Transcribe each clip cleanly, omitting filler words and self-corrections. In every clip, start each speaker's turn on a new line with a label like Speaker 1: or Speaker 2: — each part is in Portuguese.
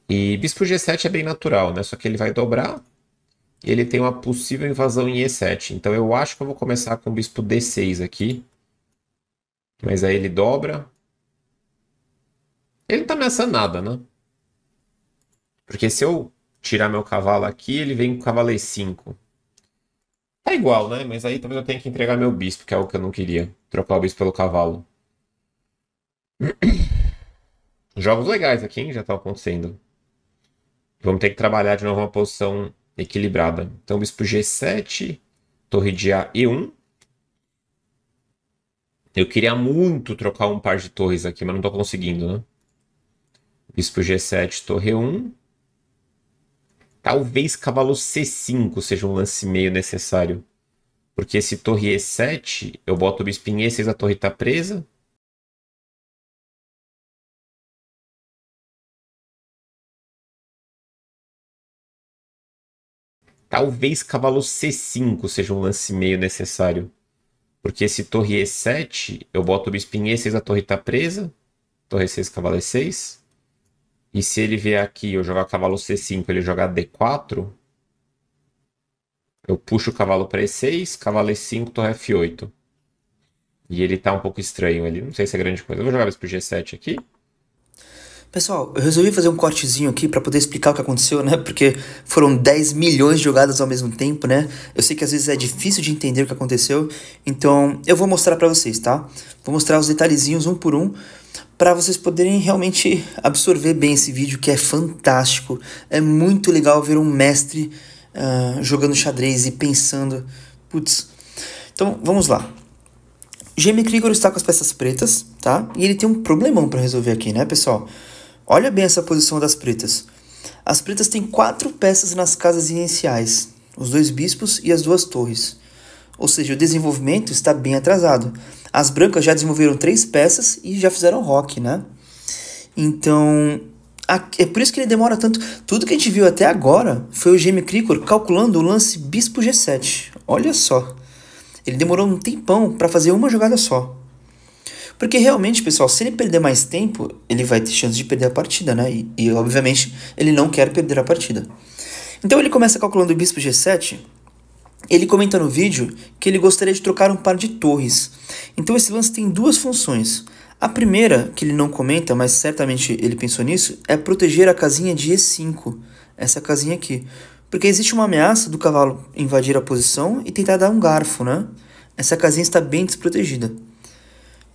Speaker 1: E bispo G7 é bem natural, né? Só que ele vai dobrar e ele tem uma possível invasão em E7. Então eu acho que eu vou começar com o bispo D6 aqui. Mas aí ele dobra. Ele não tá ameaçando nada, né? Porque se eu tirar meu cavalo aqui, ele vem com o cavalo E5. É igual, né? Mas aí talvez eu tenha que entregar meu bispo, que é o que eu não queria. Trocar o bispo pelo cavalo. Jogos legais aqui, hein? Já estão acontecendo. Vamos ter que trabalhar de novo uma posição equilibrada. Então, bispo G7, torre de A E1. Eu queria muito trocar um par de torres aqui, mas não estou conseguindo, né? Bispo G7, torre E1. Talvez cavalo C5 seja um lance meio necessário. Porque esse torre E7, eu boto o bispo em E6, a torre está presa. Talvez cavalo C5 seja um lance meio necessário. Porque esse torre E7, eu boto o bispo em E6, a torre está presa. Torre E6, cavalo E6. E se ele vier aqui eu jogar cavalo C5, ele jogar D4, eu puxo o cavalo para E6, cavalo E5, torre F8. E ele tá um pouco estranho ali. Não sei se é grande coisa. Eu vou jogar bispo G7 aqui.
Speaker 2: Pessoal, eu resolvi fazer um cortezinho aqui para poder explicar o que aconteceu, né? Porque foram 10 milhões de jogadas ao mesmo tempo, né? Eu sei que às vezes é difícil de entender o que aconteceu, então eu vou mostrar para vocês, tá? Vou mostrar os detalhezinhos um por um para vocês poderem realmente absorver bem esse vídeo que é fantástico. É muito legal ver um mestre jogando xadrez e pensando, putz. Então, vamos lá. Jamie Krigor está com as peças pretas, tá? E ele tem um problemão para resolver aqui, né, pessoal? Olha bem essa posição das pretas. As pretas têm 4 peças nas casas iniciais, os 2 bispos e as 2 torres. Ou seja, o desenvolvimento está bem atrasado. As brancas já desenvolveram 3 peças e já fizeram roque, né? Então, é por isso que ele demora tanto. Tudo que a gente viu até agora foi o Jamie Krigor calculando o lance bispo G7. Olha só. Ele demorou um tempão para fazer uma jogada só. Porque realmente, pessoal, se ele perder mais tempo, ele vai ter chance de perder a partida, né? Obviamente, ele não quer perder a partida. Então ele começa calculando o bispo G7. Ele comenta no vídeo que ele gostaria de trocar um par de torres. Então esse lance tem 2 funções. A primeira, que ele não comenta, mas certamente ele pensou nisso, é proteger a casinha de E5. Essa casinha aqui. Porque existe uma ameaça do cavalo invadir a posição e tentar dar um garfo, né? Essa casinha está bem desprotegida.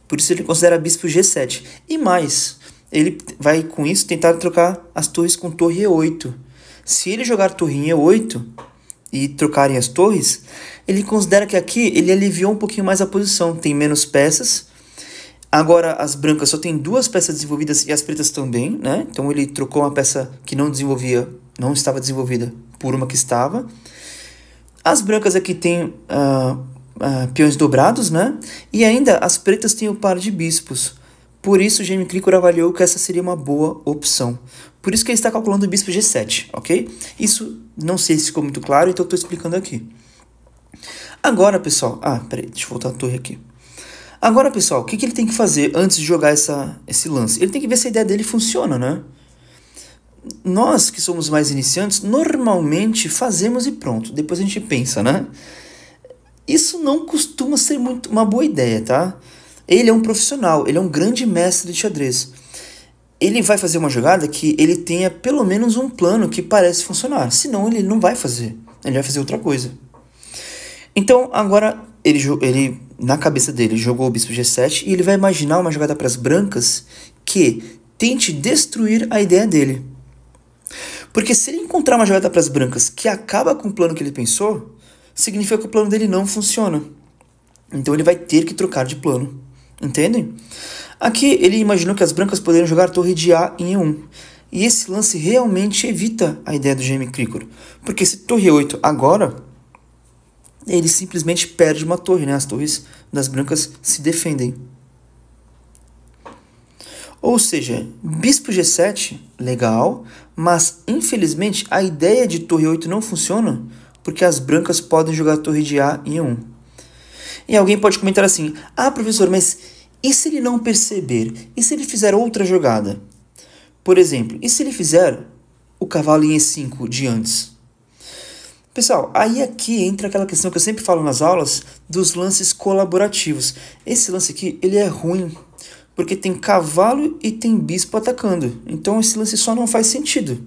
Speaker 2: Por isso ele considera bispo G7. E mais, ele vai com isso tentar trocar as torres com torre E8. Se ele jogar torre em E8 e trocarem as torres, ele considera que aqui ele aliviou um pouquinho mais a posição. Tem menos peças. Agora as brancas só tem 2 peças desenvolvidas e as pretas também, né? Então ele trocou uma peça que não estava desenvolvida por uma que estava. As brancas aqui tem peões dobrados, né? E ainda as pretas têm o par de bispos. Por isso, Jamie Krigor avaliou que essa seria uma boa opção. Por isso que ele está calculando o bispo G7, ok? Isso não sei se ficou muito claro, então eu estou explicando aqui. Agora, pessoal... peraí, deixa eu voltar a torre aqui. Agora, pessoal, o que ele tem que fazer antes de jogar esse lance? Ele tem que ver se a ideia dele funciona, né? Nós que somos mais iniciantes, normalmente fazemos e pronto. Depois a gente pensa, né? Isso não costuma ser muito uma boa ideia, tá? Ele é um profissional, ele é um grande mestre de xadrez. Ele vai fazer uma jogada que ele tenha pelo menos um plano que parece funcionar. Senão ele não vai fazer. Ele vai fazer outra coisa. Então agora ele na cabeça dele jogou o bispo G7 e ele vai imaginar uma jogada para as brancas que tente destruir a ideia dele. Porque se ele encontrar uma jogada para as brancas que acaba com o plano que ele pensou, significa que o plano dele não funciona. Então ele vai ter que trocar de plano. Entendem? Aqui ele imaginou que as brancas poderiam jogar torre de A em E1. E esse lance realmente evita a ideia do Jamie Krigor. Porque se torre E8 agora, ele simplesmente perde uma torre, né? As torres das brancas se defendem. Ou seja, bispo G7, legal, mas infelizmente a ideia de torre 8 não funciona porque as brancas podem jogar a torre de A em E1. E alguém pode comentar assim, professor, mas e se ele não perceber? E se ele fizer outra jogada? Por exemplo, e se ele fizer o cavalo em E5 de antes? Pessoal, aí aqui entra aquela questão que eu sempre falo nas aulas dos lances colaborativos. Esse lance aqui, ele é ruim, porque tem cavalo e tem bispo atacando. Então esse lance só não faz sentido.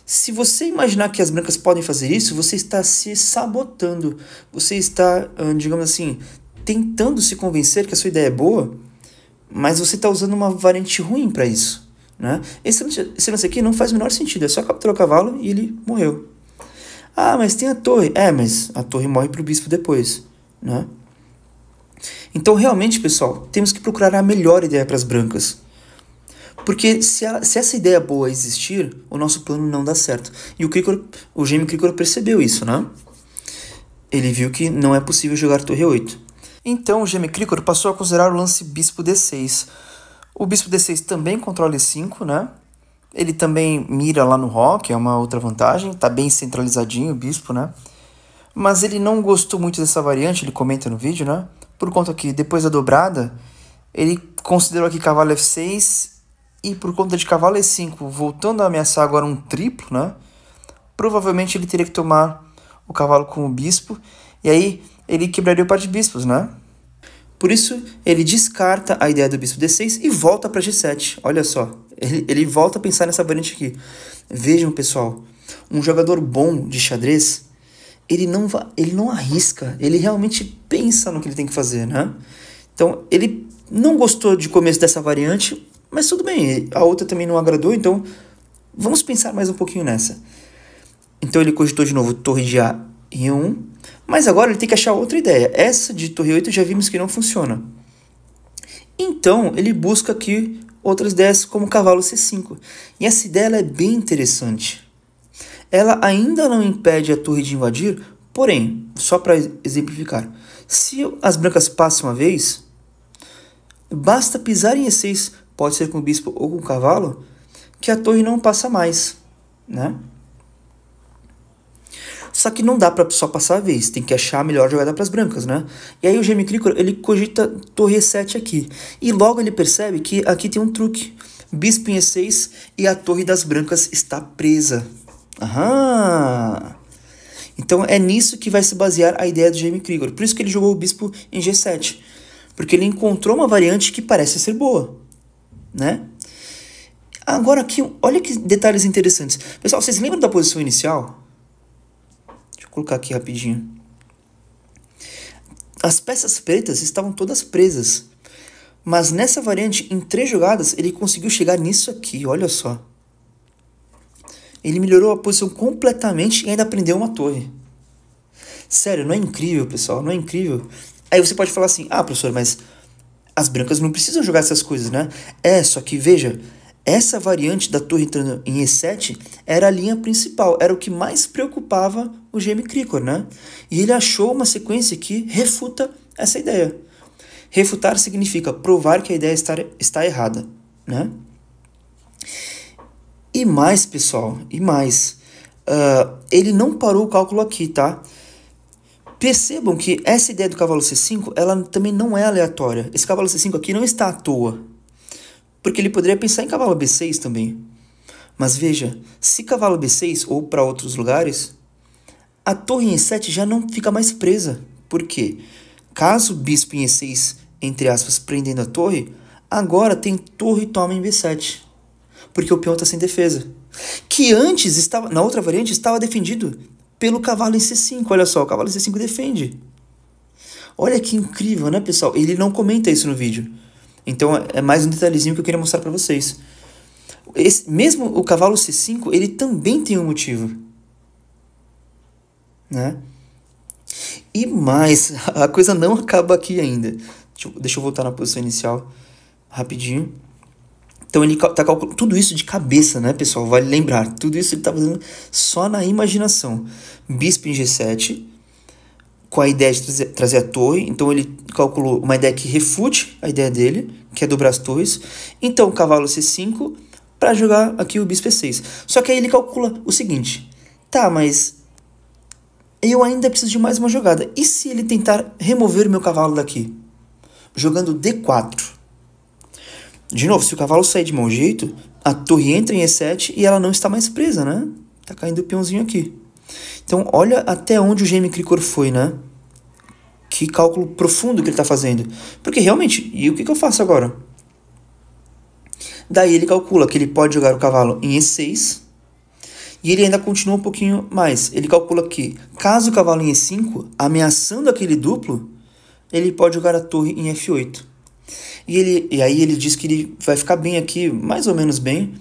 Speaker 2: Se você imaginar que as brancas podem fazer isso, você está se sabotando. Você está, digamos assim, tentando se convencer que a sua ideia é boa, mas você está usando uma variante ruim para isso, né? Esse lance aqui não faz o menor sentido. É só capturar o cavalo e ele morreu. Ah, mas tem a torre. Mas a torre morre para o bispo depois, né? Então, realmente, pessoal, temos que procurar a melhor ideia para as brancas. Porque se essa ideia boa existir, o nosso plano não dá certo. E o gêmeo Krikor percebeu isso, né? Ele viu que não é possível jogar torre 8. Então, o gêmeo Krikor passou a considerar o lance bispo D6. O bispo D6 também controla E5, né? Ele também mira lá no Ró, que é uma outra vantagem. Tá bem centralizadinho o bispo, né? Mas ele não gostou muito dessa variante, ele comenta no vídeo, né? Por conta que depois da dobrada, ele considerou aqui cavalo F6 e por conta de cavalo E5, voltando a ameaçar agora um triplo, né? Provavelmente ele teria que tomar o cavalo com o bispo e aí ele quebraria o par de bispos, né? Por isso, ele descarta a ideia do bispo D6 e volta para G7. Olha só, ele volta a pensar nessa variante aqui. Vejam, pessoal, um jogador bom de xadrez, ele não arrisca, ele realmente pensa no que ele tem que fazer, né? Então, ele não gostou de começo dessa variante, mas tudo bem, a outra também não agradou, então vamos pensar mais um pouquinho nessa. Então, ele cogitou de novo torre de A em 1, mas agora ele tem que achar outra ideia. Essa de torre 8 já vimos que não funciona. Então, ele busca aqui outras ideias como cavalo C5. E essa ideia ela é bem interessante. Ela ainda não impede a torre de invadir, porém, só para exemplificar, se as brancas passam uma vez, basta pisar em E6, pode ser com o bispo ou com o cavalo, que a torre não passa mais, né? Só que não dá para só passar a vez, tem que achar a melhor jogada para as brancas, né? E aí o gêmeo Krikor, ele cogita torre E7 aqui, e logo ele percebe que aqui tem um truque, bispo em E6 e a torre das brancas está presa. Aham! Então é nisso que vai se basear a ideia do gêmeo Krikor. Por isso que ele jogou o bispo em G7. Porque ele encontrou uma variante que parece ser boa, né? Agora aqui, olha que detalhes interessantes. Pessoal, vocês lembram da posição inicial? Deixa eu colocar aqui rapidinho. As peças pretas estavam todas presas. Mas nessa variante, em 3 jogadas, ele conseguiu chegar nisso aqui, olha só. Ele melhorou a posição completamente e ainda prendeu uma torre. Sério, não é incrível, pessoal? Não é incrível? Aí você pode falar assim, professor, mas as brancas não precisam jogar essas coisas, né? Só que veja, essa variante da torre entrando em E7 era a linha principal, era o que mais preocupava o gêmeo Krikor, né? E ele achou uma sequência que refuta essa ideia. Refutar significa provar que a ideia está errada, né? E mais, pessoal, ele não parou o cálculo aqui, tá? Percebam que essa ideia do cavalo C5, ela também não é aleatória. Esse cavalo C5 aqui não está à toa. Porque ele poderia pensar em cavalo B6 também. Mas veja, se cavalo B6 ou para outros lugares, a torre em E7 já não fica mais presa. Por quê? Caso bispo em E6, entre aspas, prendendo a torre, agora tem torre toma em B7. Porque o peão está sem defesa. Que antes, na outra variante, estava defendido pelo cavalo em C5. Olha só, o cavalo em C5 defende. Olha que incrível, né, pessoal? Ele não comenta isso no vídeo. Então, é mais um detalhezinho que eu queria mostrar para vocês. Mesmo o cavalo C5, ele também tem um motivo, né? E mais, a coisa não acaba aqui ainda. Deixa eu voltar na posição inicial rapidinho. Então ele está calculando tudo isso de cabeça, né, pessoal? Vale lembrar, tudo isso ele está fazendo só na imaginação. Bispo em G7, com a ideia de trazer a torre. Então ele calculou uma ideia que refute a ideia dele, que é dobrar as torres. Então cavalo C5 para jogar aqui o bispo E6. Só que aí ele calcula o seguinte: tá, mas eu ainda preciso de mais uma jogada. E se ele tentar remover o meu cavalo daqui? Jogando D4. De novo, se o cavalo sair de mau jeito, a torre entra em E7 e ela não está mais presa, né? Tá caindo o peãozinho aqui. Então, olha até onde o GM Cricor foi, né? Que cálculo profundo que ele tá fazendo. Porque realmente, e o que eu faço agora? Daí ele calcula que ele pode jogar o cavalo em E6. E ele ainda continua um pouquinho mais. Ele calcula que, caso o cavalo em E5, ameaçando aquele duplo, ele pode jogar a torre em F8. E aí ele diz que ele vai ficar bem aqui, mais ou menos bem.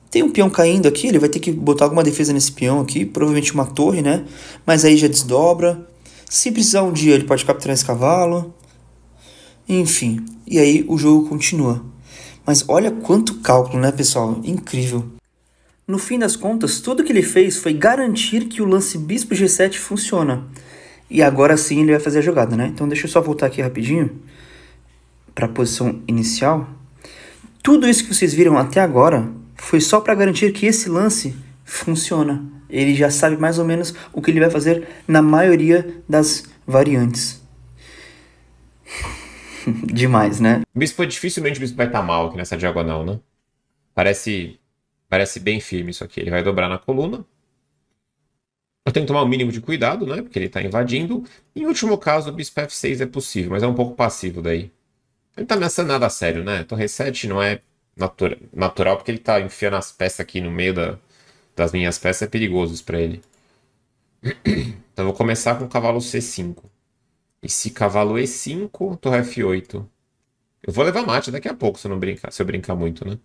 Speaker 2: Tem um peão caindo aqui, ele vai ter que botar alguma defesa nesse peão aqui, provavelmente uma torre, né? Mas aí já desdobra. Se precisar um dia, ele pode capturar esse cavalo. Enfim, e aí o jogo continua. Mas olha quanto cálculo, né, pessoal? Incrível. No fim das contas, tudo que ele fez foi garantir que o lance bispo G7 funciona. E agora sim ele vai fazer a jogada, né? Então deixa eu só voltar aqui rapidinho para a posição inicial. Tudo isso que vocês viram até agora foi só para garantir que esse lance funciona. Ele já sabe mais ou menos o que ele vai fazer na maioria das variantes. Demais, né?
Speaker 1: Dificilmente o bispo vai estar mal aqui nessa diagonal, né? Parece bem firme isso aqui. Ele vai dobrar na coluna. Eu tenho que tomar o mínimo de cuidado, né? Porque ele está invadindo. Em último caso, o bispo F6 é possível, mas é um pouco passivo daí. Ele não tá ameaçando nada a sério, né? Torre 7 não é natural, porque ele tá enfiando as peças aqui no meio das minhas peças. É perigoso isso pra ele. Então eu vou começar com o cavalo C5. E se cavalo E5, torre F8. Eu vou levar mate daqui a pouco, se eu brincar muito, né?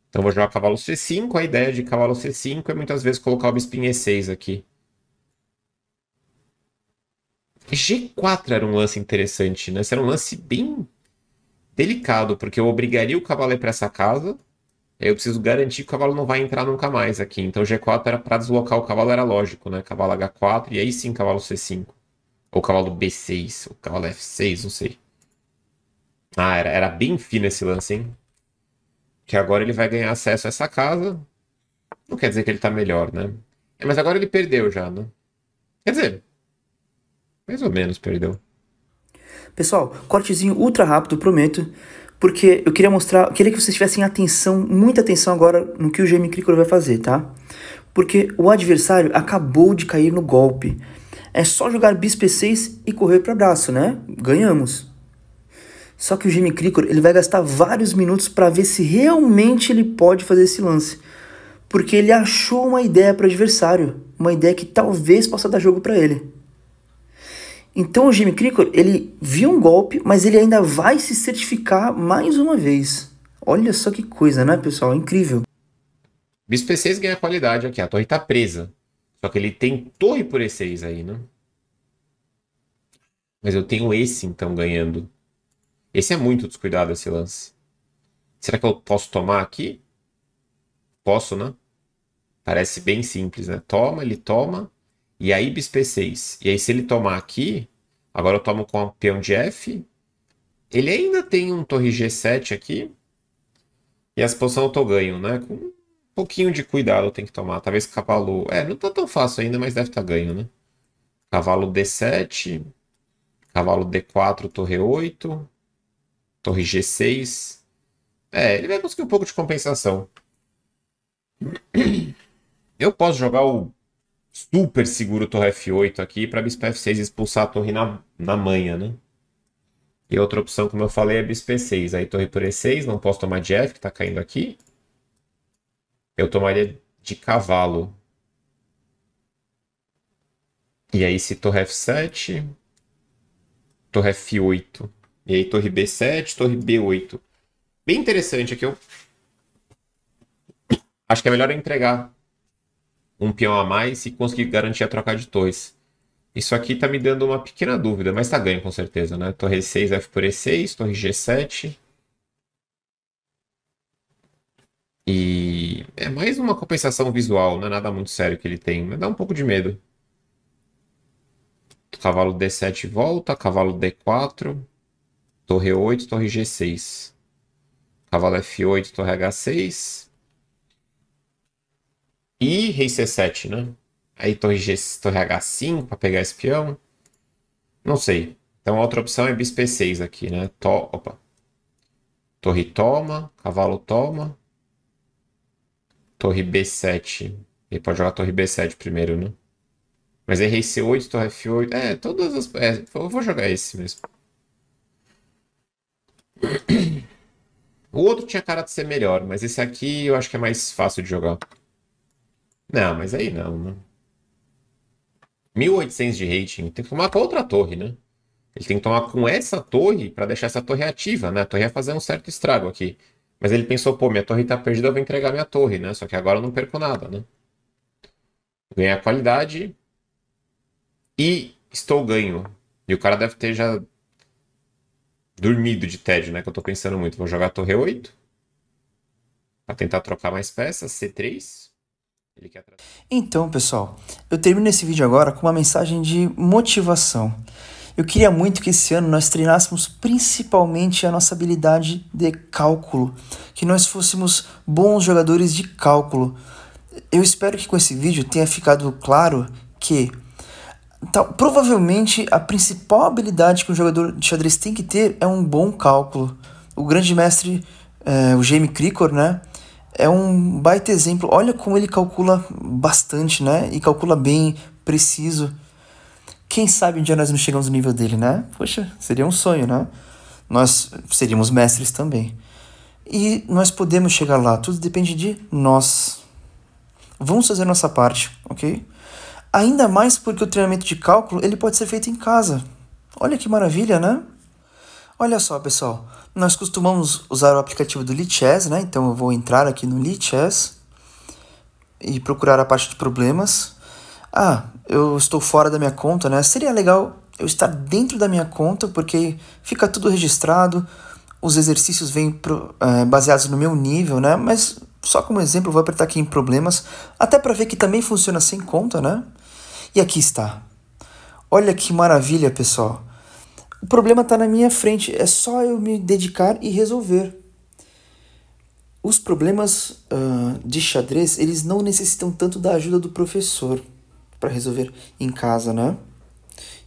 Speaker 1: Então eu vou jogar cavalo C5. A ideia de cavalo C5 é muitas vezes colocar o bispo em E6 aqui. G4 era um lance interessante, né? Esse era um lance bem delicado, porque eu obrigaria o cavalo a ir para essa casa. Aí eu preciso garantir que o cavalo não vai entrar nunca mais aqui. Então G4 era para deslocar o cavalo, era lógico, né? Cavalo H4 e aí sim cavalo C5. Ou cavalo B6, ou cavalo F6, não sei. Ah, era bem fino esse lance, hein? Que agora ele vai ganhar acesso a essa casa. Não quer dizer que ele tá melhor, né? Mas agora ele perdeu já, né? Quer dizer, mais ou menos perdeu.
Speaker 2: Pessoal, cortezinho ultra rápido, prometo. Porque eu queria que vocês tivessem atenção, muita atenção agora no que o GM Cricor vai fazer, tá? Porque o adversário acabou de cair no golpe. É só jogar bispo E6 e correr para braço, né? Ganhamos. Só que o GM Cricor, ele vai gastar vários minutos para ver se realmente ele pode fazer esse lance. Porque ele achou uma ideia para o adversário, uma ideia que talvez possa dar jogo para ele. Então o GM Cricor, ele viu um golpe, mas ele ainda vai se certificar mais uma vez. Olha só que coisa, né, pessoal? Incrível.
Speaker 1: Bispo E6 ganha qualidade aqui. A torre tá presa. Só que ele tem torre por E6 aí, né? Mas eu tenho esse, então, ganhando. Esse é muito descuidado, esse lance. Será que eu posso tomar aqui? Posso, né? Parece bem simples, né? Toma, ele toma. E aí bispo E6. E aí se ele tomar aqui, agora eu tomo com o peão de F. Ele ainda tem um torre G7 aqui. E essa posição eu tô ganho, né? Com um pouquinho de cuidado eu tenho que tomar. Talvez cavalo... não tá tão fácil ainda, mas deve estar ganho, né? Cavalo D7. Cavalo D4, torre 8. Torre G6. Ele vai conseguir um pouco de compensação. Eu posso jogar o super seguro torre F8 aqui para bispo F6 expulsar a torre na manha, né? E outra opção, como eu falei, é bispo E6. Aí torre por E6, não posso tomar de F, que tá caindo aqui. Eu tomaria de cavalo. E aí se torre F7, torre F8. E aí torre B7, torre B8. Bem interessante aqui. Eu acho que é melhor eu entregar um peão a mais e conseguir garantir a troca de torres. Isso aqui tá me dando uma pequena dúvida, mas tá ganho com certeza, né? Torre E6, F por E6, torre G7. E é mais uma compensação visual, não é nada muito sério que ele tem, mas dá um pouco de medo. Cavalo D7 volta, cavalo D4, torre 8, torre G6. Cavalo F8, torre H6. E rei C7, né? Aí torre H5 para pegar esse peão. Não sei. Então a outra opção é bispo E6 aqui, né? Opa. Torre toma, cavalo toma. torre B7. Ele pode jogar a torre B7 primeiro, né? Mas aí rei C8, torre F8. Todas as... eu vou jogar esse mesmo. O outro tinha cara de ser melhor, mas esse aqui eu acho que é mais fácil de jogar. Não, mas aí não, né? 1800 de rating. Tem que tomar com a outra torre, né? Ele tem que tomar com essa torre pra deixar essa torre ativa, né? A torre ia fazer um certo estrago aqui. Mas ele pensou, pô, minha torre tá perdida, eu vou entregar minha torre, né? Só que agora eu não perco nada, né? Ganhei a qualidade e estou ganho. E o cara deve ter já dormido de tédio, né? Que eu tô pensando muito. Vou jogar a torre 8 pra tentar trocar mais peças. C3. Ele quer...
Speaker 2: Então, pessoal, eu termino esse vídeo agora com uma mensagem de motivação. Eu queria muito que esse ano nós treinássemos principalmente a nossa habilidade de cálculo, que nós fôssemos bons jogadores de cálculo. Eu espero que com esse vídeo tenha ficado claro que provavelmente a principal habilidade que um jogador de xadrez tem que ter é um bom cálculo. O grande mestre, o Jamie Crickor, né, é um baita exemplo. Olha como ele calcula bastante, né, e calcula bem, preciso. Quem sabe um dia nós não chegamos no nível dele, né? Poxa, seria um sonho, né? Nós seríamos mestres também. E nós podemos chegar lá, tudo depende de nós. Vamos fazer a nossa parte, ok? Ainda mais porque o treinamento de cálculo ele pode ser feito em casa. Olha que maravilha, né? Olha só, pessoal. Nós costumamos usar o aplicativo do Lichess, né? Então eu vou entrar aqui no Lichess e procurar a parte de problemas. Eu estou fora da minha conta, né? Seria legal eu estar dentro da minha conta, porque fica tudo registrado, os exercícios vêm baseados no meu nível, né? Mas só como exemplo, eu vou apertar aqui em problemas, até para ver que também funciona sem conta, né? E aqui está. Olha que maravilha, pessoal. O problema está na minha frente, é só eu me dedicar e resolver. Os problemas de xadrez, eles não necessitam tanto da ajuda do professor para resolver em casa, né?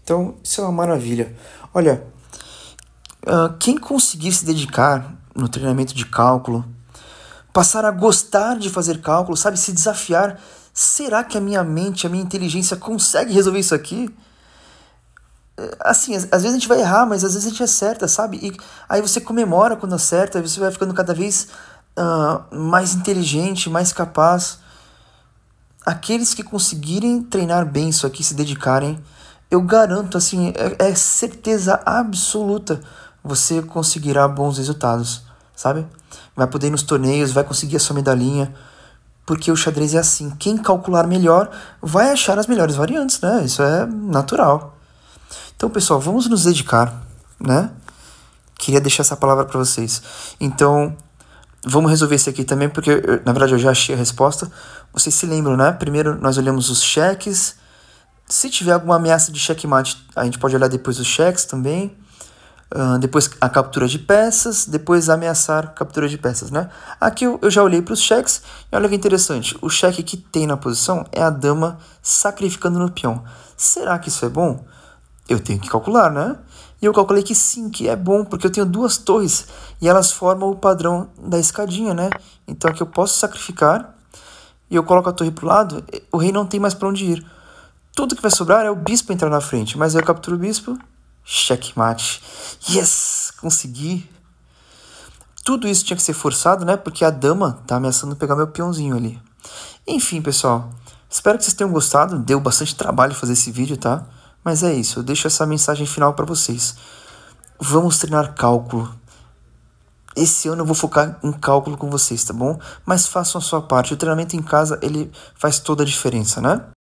Speaker 2: Então, isso é uma maravilha. Olha, quem conseguir se dedicar no treinamento de cálculo, passar a gostar de fazer cálculo, sabe, se desafiar, será que a minha mente, a minha inteligência consegue resolver isso aqui? Assim, às vezes a gente vai errar, mas às vezes a gente acerta, sabe? E aí você comemora quando acerta, aí você vai ficando cada vez mais inteligente, mais capaz. Aqueles que conseguirem treinar bem isso aqui, se dedicarem, eu garanto, assim, é certeza absoluta, você conseguirá bons resultados, sabe? Vai poder ir nos torneios, vai conseguir a sua medalhinha, porque o xadrez é assim, quem calcular melhor vai achar as melhores variantes, né? Isso é natural. Então, pessoal, vamos nos dedicar, né? Queria deixar essa palavra para vocês. Então, vamos resolver esse aqui também, porque, na verdade, eu já achei a resposta. Vocês se lembram, né? Primeiro, nós olhamos os cheques. Se tiver alguma ameaça de checkmate, a gente pode olhar depois os cheques também. Depois a captura de peças. Depois ameaçar captura de peças, né? Aqui eu já olhei para os cheques. E olha que interessante. O cheque que tem na posição é a dama sacrificando no peão. Será que isso é bom? Eu tenho que calcular, né? E eu calculei que sim, que é bom, porque eu tenho duas torres e elas formam o padrão da escadinha, né? Então aqui eu posso sacrificar e eu coloco a torre pro lado, o rei não tem mais para onde ir. Tudo que vai sobrar é o bispo entrar na frente, mas eu capturo o bispo, checkmate. Yes! Consegui! Tudo isso tinha que ser forçado, né? Porque a dama tá ameaçando pegar meu peãozinho ali. Enfim, pessoal, espero que vocês tenham gostado. Deu bastante trabalho fazer esse vídeo, tá? Mas é isso, eu deixo essa mensagem final para vocês. Vamos treinar cálculo. Esse ano eu vou focar em cálculo com vocês, tá bom? Mas façam a sua parte. O treinamento em casa, ele faz toda a diferença, né?